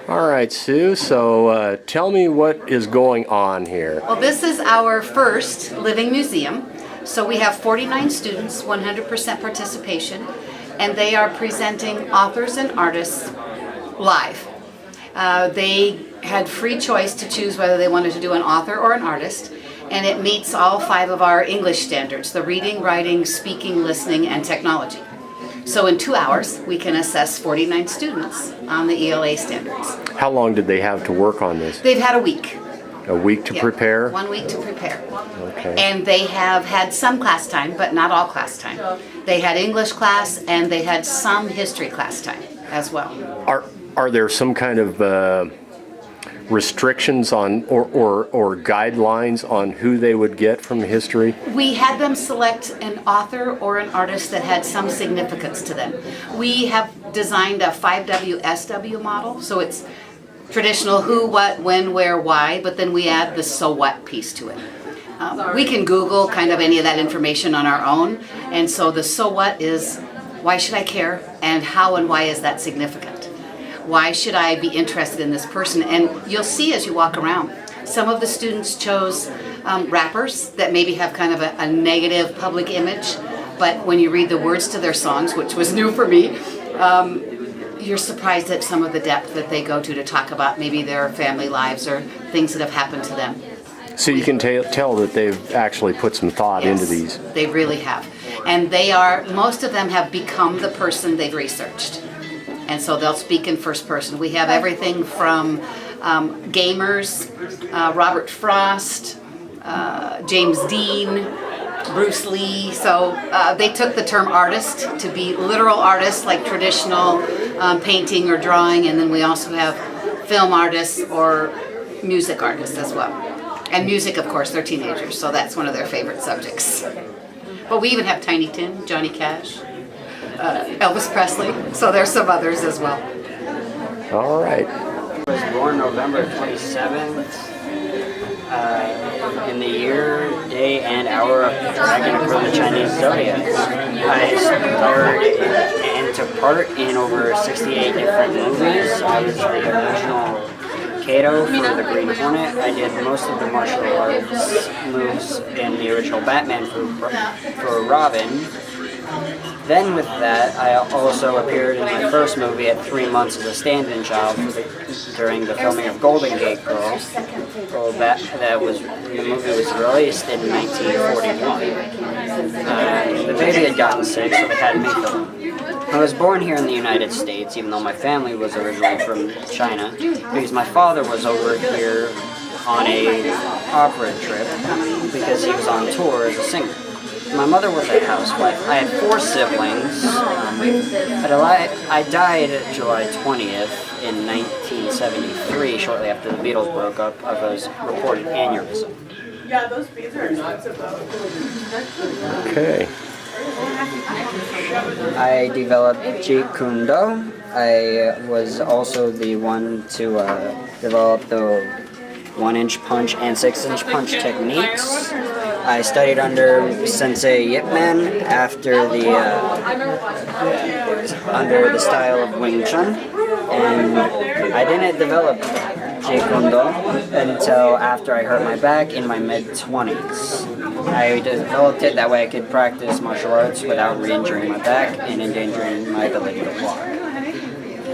All right, Sue, so tell me what is going on here. Well, this is our first living museum. So we have 49 students, 100% participation, and they are presenting authors and artists live. They had free choice to choose whether they wanted to do an author or an artist, and it meets all 5 of our English standards: the reading, writing, speaking, listening, and technology. So in 2 hours, we can assess 49 students on the ELA standards. How long did they have to work on this? They've had a week. A week to prepare? 1 week to prepare. Okay. And they have had some class time, but not all class time. They had English class and they had some history class time as well. Are there some kind of restrictions on or guidelines on who they would get from history? We had them select an author or an artist that had some significance to them. We have designed a 5WSW model, so it's traditional who, what, when, where, why, but then we add the so what piece to it. We can Google kind of any of that information on our own, and so the so what is why should I care, and how and why is that significant? Why should I be interested in this person? And you'll see as you walk around, some of the students chose rappers that maybe have kind of a negative public image, but when you read the words to their songs, which was new for me, you're surprised at some of the depth that they go to talk about maybe their family lives or things that have happened to them. So you can tell that they've actually put some thought into these. They really have. And most of them have become the person they've researched. And so they'll speak in first person. We have everything from gamers, Robert Frost, James Dean, Bruce Lee. So they took the term artist to be literal artists like traditional painting or drawing, and then we also have film artists or music artists as well. And music, of course, they're teenagers, so that's one of their favorite subjects. But we even have Tiny Tim, Johnny Cash, Elvis Presley, so there's some others as well. All right. I was born November 27th. In the year, day, and hour of the dragon according to the Chinese zodiac. I starred and took part in over 68 different movies. I was the original Kato for the Green Hornet. I did most of the martial arts moves in the original Batman for Robin. Then with that, I also appeared in my first movie at 3 months as a stand-in child during the filming of Golden Gate Girl. The movie was released in 1941. The baby had gotten sick, so they had me film. I was born here in the United States, even though my family was originally from China, because my father was over here on a opera trip because he was on tour as a singer. My mother was a housewife. I had 4 siblings. I died July 20th in 1973, shortly after the Beatles broke up, of a reported aneurysm. Yeah, those beads are expensive though. Okay. I developed Jeet Kune Do. I was also the one to develop the 1-inch punch and 6-inch punch techniques. I studied under Sensei Yip Man under the style of Wing Chun, and I didn't develop Jeet Kune Do until after I hurt my back in my mid-20s. I developed it that way I could practice martial arts without re-injuring my back and endangering my ability to walk.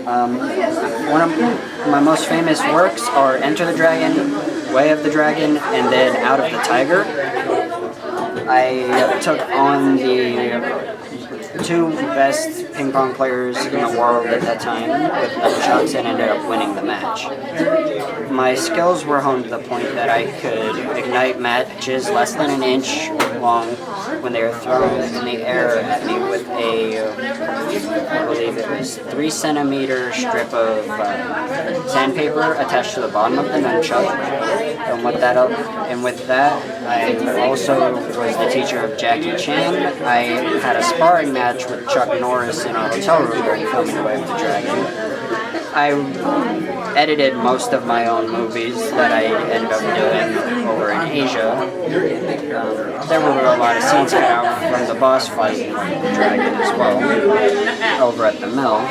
One of my most famous works are Enter the Dragon, Way of the Dragon, and then Out of the Tiger. I took on the 2 best ping pong players in the world at that time with nunchucks and ended up winning the match. My skills were honed to the point that I could ignite matches less than an inch long when they were thrown in the air at me with I believe it was 3 centimeter strip of sandpaper attached to the bottom of the nunchuck. And with that, I also was the teacher of Jackie Chan. I had a sparring match with Chuck Norris in a hotel room during filming Way of the Dragon. I edited most of my own movies that I ended up doing over in Asia. There were a lot of scenes cut out from the boss fight in Way of the Dragon as well, over at the mill.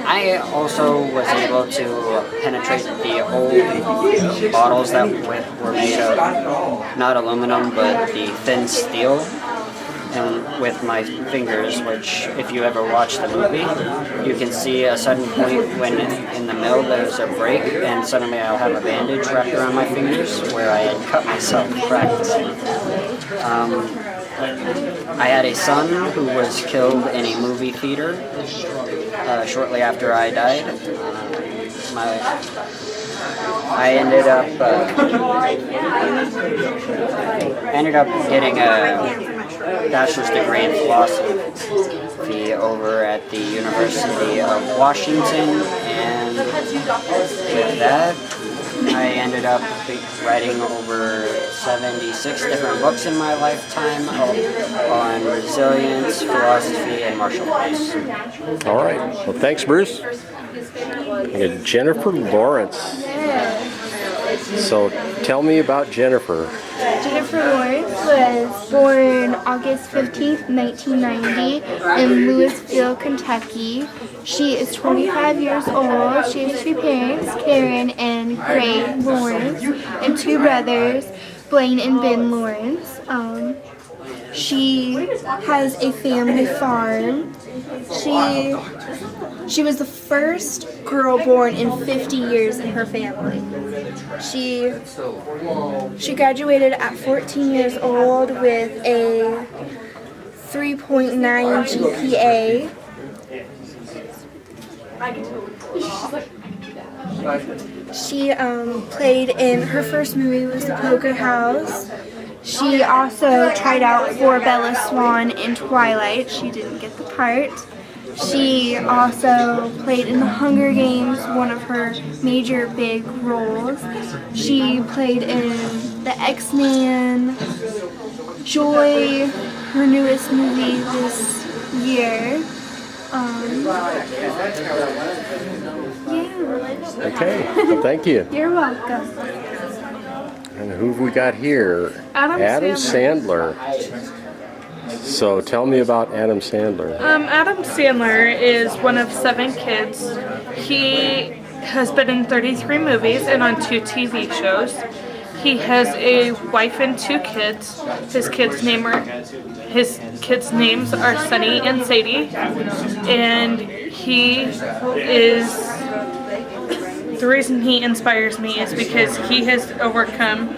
I also was able to penetrate the old bottles that were made of not aluminum but the thin steel, and with my fingers, which if you ever watch the movie, you can see a sudden point when in the mill there's a break and suddenly I'll have a bandage wrapped around my fingers where I had cut myself practicing. I had a son who was killed in a movie theater shortly after I died. I ended up getting a bachelor's degree in philosophy over at the University of Washington, and with that, I ended up writing over 76 different books in my lifetime on resilience, philosophy, and martial arts. All right. Well, thanks, Bruce. And Jennifer Lawrence. So tell me about Jennifer. Jennifer Lawrence was born August 15th, 1990 in Louisville, Kentucky. She is 25 years old. She has two parents, Karen and Gray Lawrence, and two brothers, Blaine and Ben Lawrence. She has a family farm. She was the first girl born in 50 years in her family. She graduated at 14 years old with a 3.9 GPA. She played in her first movie was The Poker House. She also tried out for Bella Swan in Twilight. She didn't get the part. She also played in The Hunger Games, one of her major big roles. She played in The X-Men, Joy, her newest movie this year. Yeah. Okay. Well, thank you. You're welcome. And who have we got here? Adam Sandler. So tell me about Adam Sandler. Adam Sandler is one of 7 kids. He has been in 33 movies and on 2 TV shows. He has a wife and 2 kids. His kids' names are Sunny and Sadie, and he is. The reason he inspires me is because he has overcome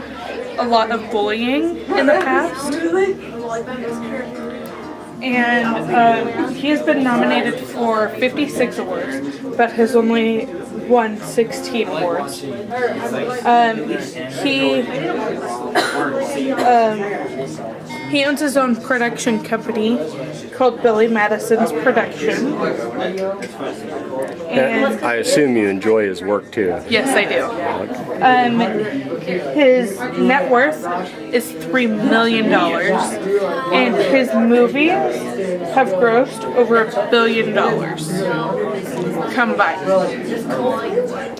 a lot of bullying in the past. And he has been nominated for 56 awards, but has only won 16 awards. He owns his own production company called Billy Madison's Production. And I assume you enjoy his work too. yes, I do. His net worth is $3 million, and his movies have grossed over $1 billion combined.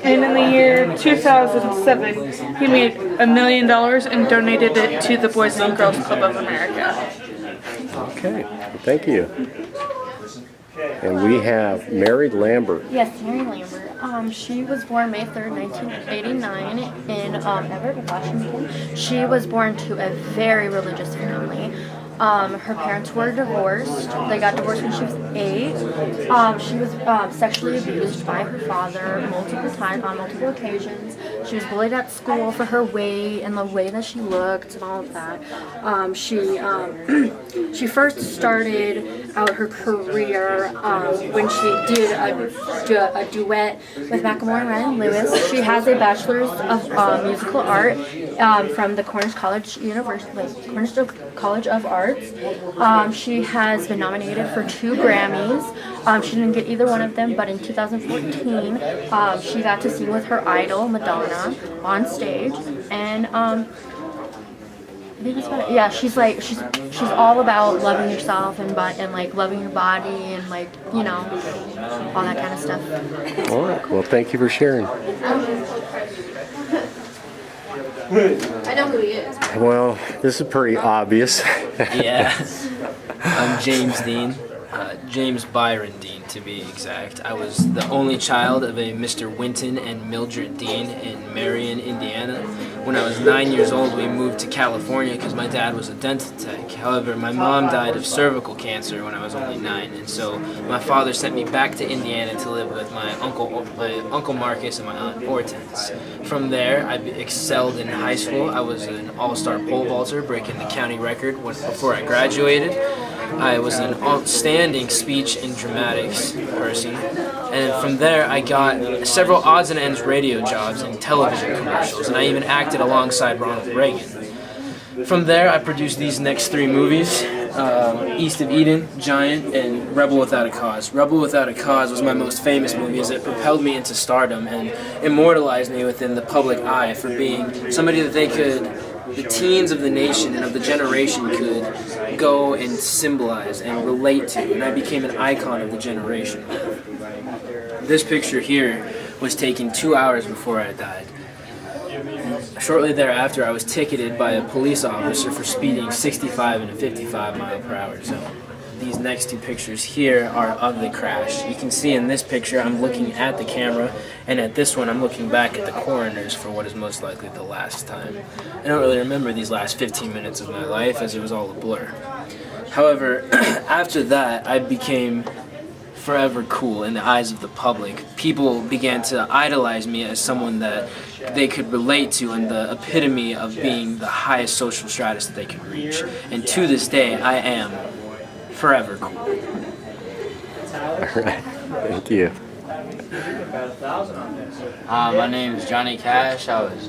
And in the year 2007, he made $1 million and donated it to the Boys and Girls Club of America. Okay. Well, thank you. And we have Mary Lambert. Yes, Mary Lambert. She was born May 3rd, 1989 in Everett, Washington. She was born to a very religious family. Her parents were divorced. They got divorced when she was 8. She was sexually abused by her father multiple times, on multiple occasions. She was bullied at school for her weight and the way that she looked and all of that. She first started out her career when she did a duet with Macklemore and Ryan Lewis. She has a bachelor's of musical art from the Cornish College College of Arts. She has been nominated for 2 Grammys. She didn't get either one of them, but in 2014, she got to sing with her idol Madonna on stage, and I think that's about it. Yeah, she's all about loving yourself and like loving your body and like all that kind of stuff. All right. Well, thank you for sharing. I know who he is. Well, this is pretty obvious. Yeah. I'm James Dean. James Byron Dean, to to be exact. I was the only child of a Mr. Winton and Mildred Dean in Marion, Indiana. When I was 9 years old, we moved to California because my dad was a dental tech. However, my mom died of cervical cancer when I was only 9, and so my father sent me back to Indiana to live with my uncle Marcus and my aunt Hortense. From there, I excelled in high school. I was an all-star pole vaulter, breaking the county record before I graduated. I was an outstanding speech and dramatics person, and from there I got several odds and ends radio jobs and television commercials, and I even acted alongside Ronald Reagan. From there I produced these next 3 movies, East of Eden, Giant, and Rebel Without a Cause. Rebel Without a Cause was my most famous movie as it propelled me into stardom and immortalized me within the public eye for being somebody that the teens of the nation and of the generation could go and symbolize and relate to, and I became an icon of the generation. This picture here was taken 2 hours before I died. Shortly thereafter, I was ticketed by a police officer for speeding 65 in a 55 mile per hour zone. These next 2 pictures here are of the crash. You can see in this picture I'm looking at the camera, and at this one I'm looking back at the coroners for what is most likely the last time. I don't really remember these last 15 minutes of my life as it was all a blur. However, after that I became forever cool in the eyes of the public. People began to idolize me as someone that they could relate to and the epitome of being the highest social stratus that they could reach. And to this day I am forever cool. All right. Thank you. My name is Johnny Cash. I was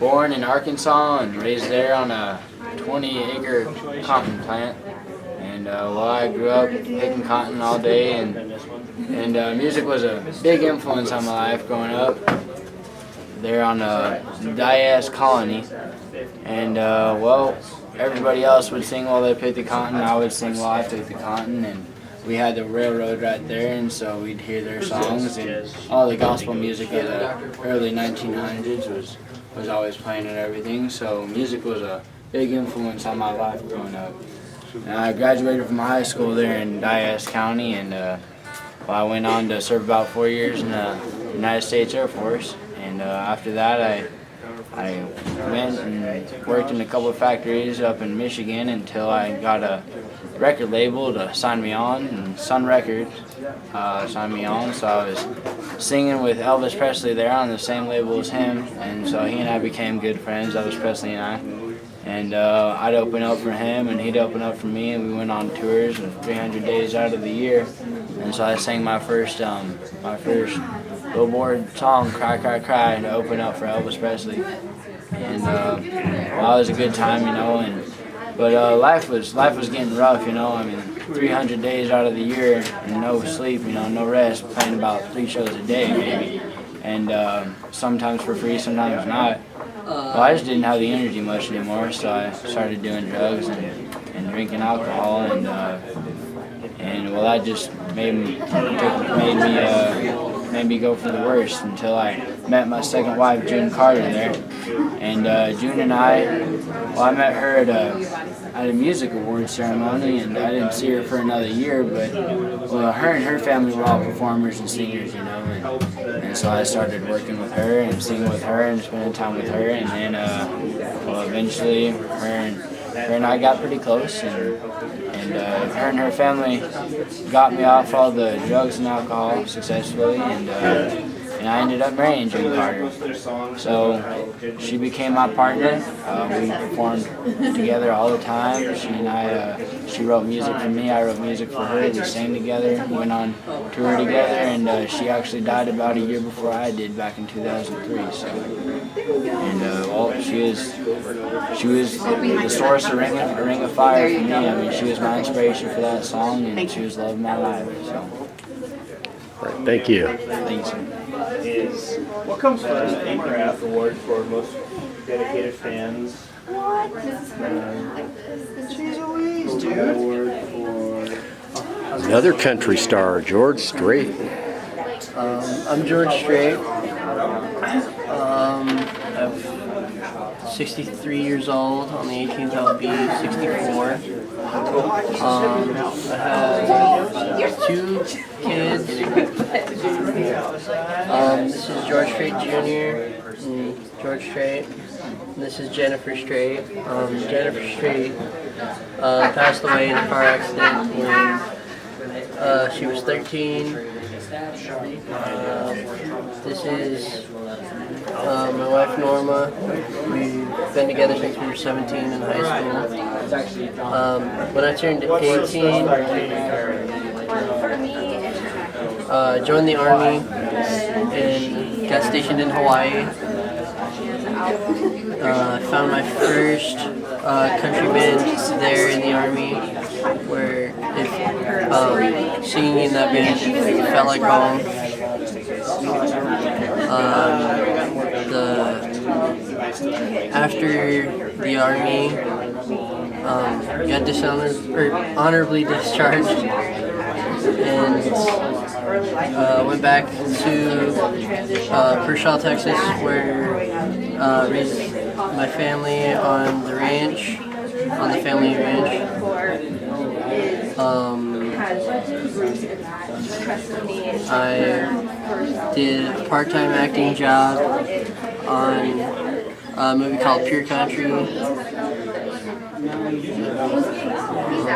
born in Arkansas and raised there on a 20-acre cotton plant. And while I grew up picking cotton all day, and music was a big influence on my life growing up there on Diaz Colony. And well, everybody else would sing while they picked the cotton. I would sing while I picked the cotton, and we had the railroad right there, and so we'd hear their songs, and all the gospel music of the early 1900s was always playing and everything. So music was a big influence on my life growing up. And I graduated from high school there in Diaz County, and well, I went on to serve about 4 years in the United States Air Force. And after that, I went and worked in a couple of factories up in Michigan until I got a record label to sign me on, and Sun Records signed me on. So I was singing with Elvis Presley there on the same label as him, and so he and I became good friends, Elvis Presley and I. And I'd open up for him, and he'd open up for me, and we went on tours and 300 days out of the year. And so I sang my first Billboard song, "Cry, Cry, Cry," to open up for Elvis Presley. And well, it was a good time, you know. But life was getting rough, you know. I mean, 300 days out of the year and no sleep, you know, no rest, playing about 3 shows a day maybe, and sometimes for free, sometimes not. Well, I just didn't have the energy much anymore, so I started doing drugs and drinking alcohol, and well, that just made me go for the worst until I met my second wife, June Carter, there. And June and I met her at a music awards ceremony, and I didn't see her for another year, but well, her and her family were all performers and singers, you know, and so I started working with her and singing with her and spending time with her, and then well, eventually her and I got pretty close, and her and her family got me off all the drugs and alcohol successfully, and I ended up marrying June Carter. So she became my partner. We performed together all the time. She and I, she wrote music for me, I wrote music for her. We sang together, went on tour together, and she actually died about a year before I did, back in 2003. So, and well, she was the source of Ring of Fire for me. I mean, she was my inspiration for that song, and she was love of my life. So. Right, thank you. Thanks. What comes first, the Craft Award for most dedicated fans? Another country star, George Strait. I'm George Strait. I'm 63 years old. On the 18th I'll be 64. I have 2 kids. This is George Strait Jr. and George Strait. And this is Jennifer Strait. Jennifer Strait passed away in a car accident when she was 13. This is my wife Norma. We've been together since we were 17 in high school. When I turned 18, joined the Army and got stationed in Hawaii. Found my first country band there in the Army, where singing in that band felt like home. After the Army, got honorably discharged, and went back to Pershaw, Texas, where raised my family on the ranch, on the family ranch. I did a part-time acting job on a movie called Pure Country.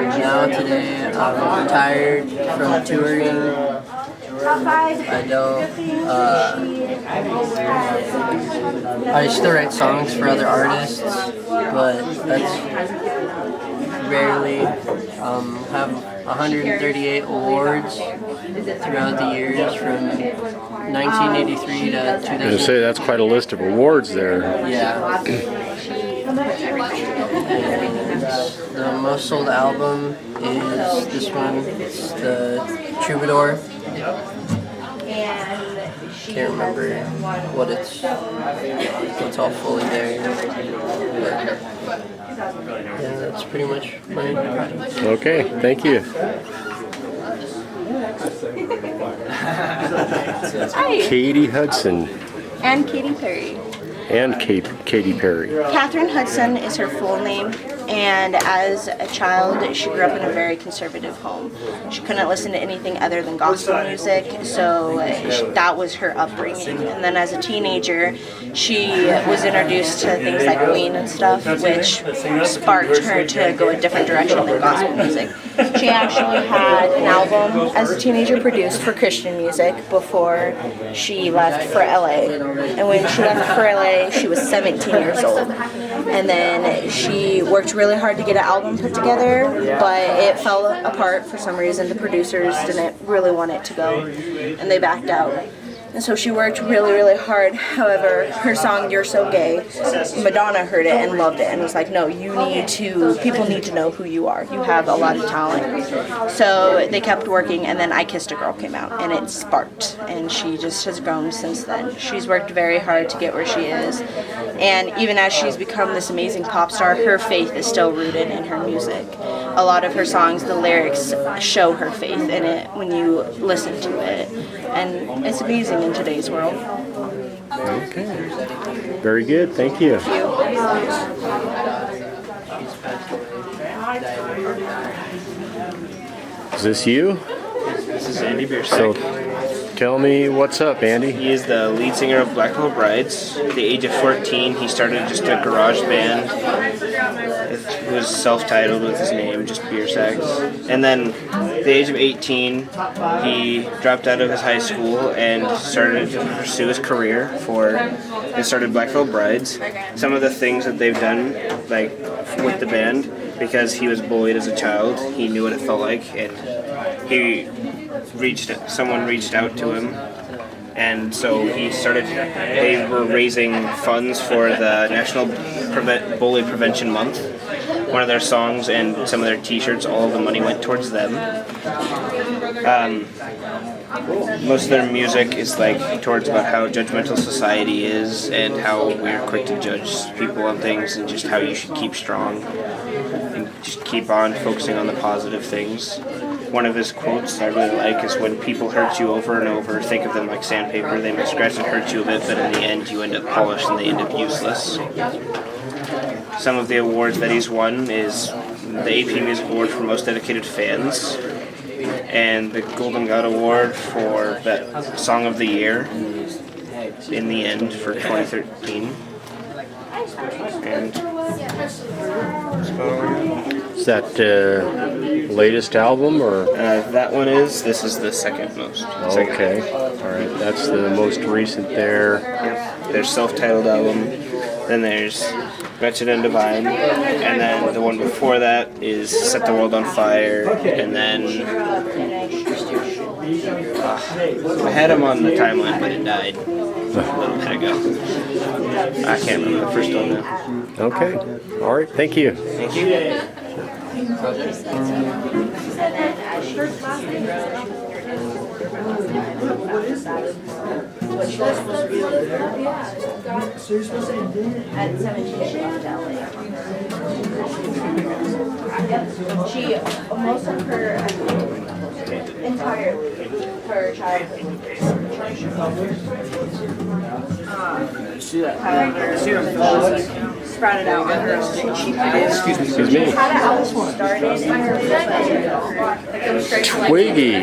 Now today I'm retired from touring. I still write songs for other artists, but that's rarely. Have 138 awards throughout the years from 1983 to 2000. I was going to say, that's quite a list of awards there. Yeah. The most sold album is this one. It's the Troubadour. Can't remember what's all fully there. But, yeah, that's pretty much my product. Okay, thank you. Katie Hudson And Katy Perry. and Katy Perry. Katherine Hudson is her full name, and as a child, she grew up in a very conservative home. She couldn't listen to anything other than gospel music, so that was her upbringing. And then as a teenager, she was introduced to things like Queen and stuff, which sparked her to go a different direction than gospel music. She actually had an album as a teenager produced for Christian music before she left for LA. And when she left for LA, she was 17 years old. And then she worked really hard to get an album put together, but it fell apart for some reason. The producers didn't really want it to go, and they backed out. And so she worked really, really hard. However, her song, You're So Gay, Madonna heard it and loved it and was like, no, people need to know who you are. You have a lot of talent. So they kept working, and then I Kissed a Girl came out, and it sparked. And she just has grown since then. She's worked very hard to get where she is. And even as she's become this amazing pop star, her faith is still rooted in her music. A lot of her songs, the lyrics show her faith in it when you listen to it. And it's amazing in today's world. Okay. Very good. Thank you. Is this you? This is Andy Biersack. So tell me what's up, Andy. He is the lead singer of Black Hole Brides. At the age of 14, he started just a garage band. It was self-titled with his name, just Biersack. And then at the age of 18, he dropped out of his high school and started to pursue his career and started Black Hole Brides. Some of the things that they've done, like with the band, because he was bullied as a child, he knew what it felt like, and someone reached out to him, and so they were raising funds for the National Bully Prevention Month. One of their songs and some of their t-shirts, all of the money went towards them. Most of their music is like towards about how judgmental society is and how we're quick to judge people on things, and just how you should keep strong and just keep on focusing on the positive things. One of his quotes I really like is, when people hurt you over and over, think of them like sandpaper. They may scratch and hurt you a bit, but in the end you end up polished and they end up useless. Some of the awards that he's won is the AP Music Award for Most Dedicated Fans, and the Golden God Award for that Song of the Year in the end for 2013. And Is that latest album or? that one is. This is the second most. Okay, all right. That's the most recent there. Yep. There's self-titled album. Then there's Wretched and Divine, and then the one before that is Set the World on Fire, and then I had him on the timeline, but it died a little bit ago. I can't remember the first one now. Okay, all right. Thank you. Thank you. She, most of her, entirely, her childhood sprouted out on her own. Excuse me. How the album started in her Twiggy.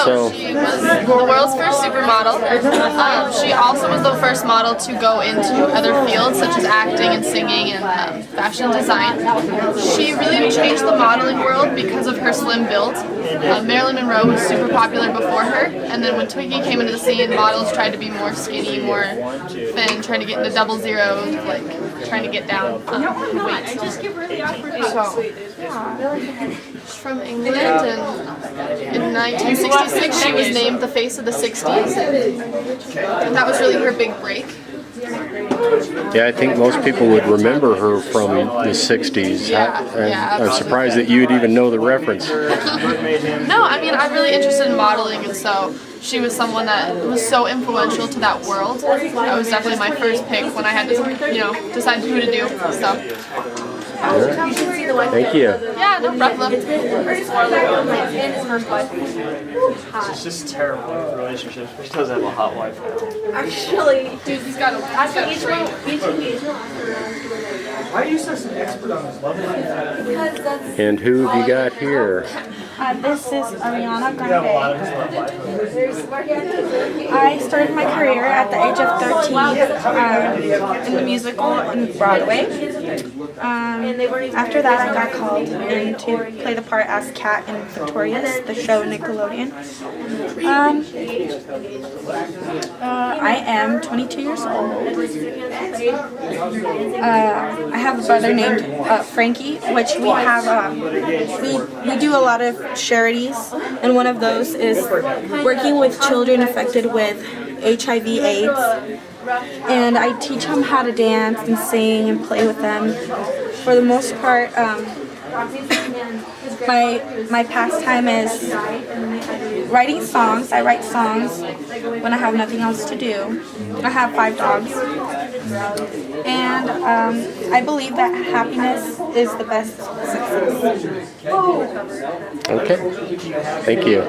So she was the world's first supermodel. She also was the first model to go into other fields such as acting and singing and fashion design. She really changed the modeling world because of her slim build. Marilyn Monroe was super popular before her, and then when Twiggy came into the scene, models tried to be more skinny, more thin, trying to get into double zero, like trying to get down weight. So, she's from England, and in 1966 she was named the face of the 60s, and that was really her big break. Yeah, I think most people would remember her from the 60s. I'm surprised that you'd even know the reference. No, I mean, I'm really interested in modeling, and so she was someone that was so influential to that world. That was definitely my first pick when I had to, decide who to do. So. Thank you. Yeah, no problem. She's just terrible with relationships, but she does have a hot wife now. Actually, dude, he's got a trait. Why are you such an expert on this love life? And who have you got here? This is Ariana Grande. I started my career at the age of 13 in the musical in Broadway. After that, I got called in to play the part as Kat in Victorious, the show Nickelodeon. I am 22 years old. I have a brother named Frankie, which we have. We do a lot of charities, and one of those is working with children affected with HIV/AIDS. And I teach them how to dance and sing and play with them. For the most part, my pastime is writing songs. I write songs when I have nothing else to do. I have 5 dogs. And I believe that happiness is the best success. Okay. Thank you.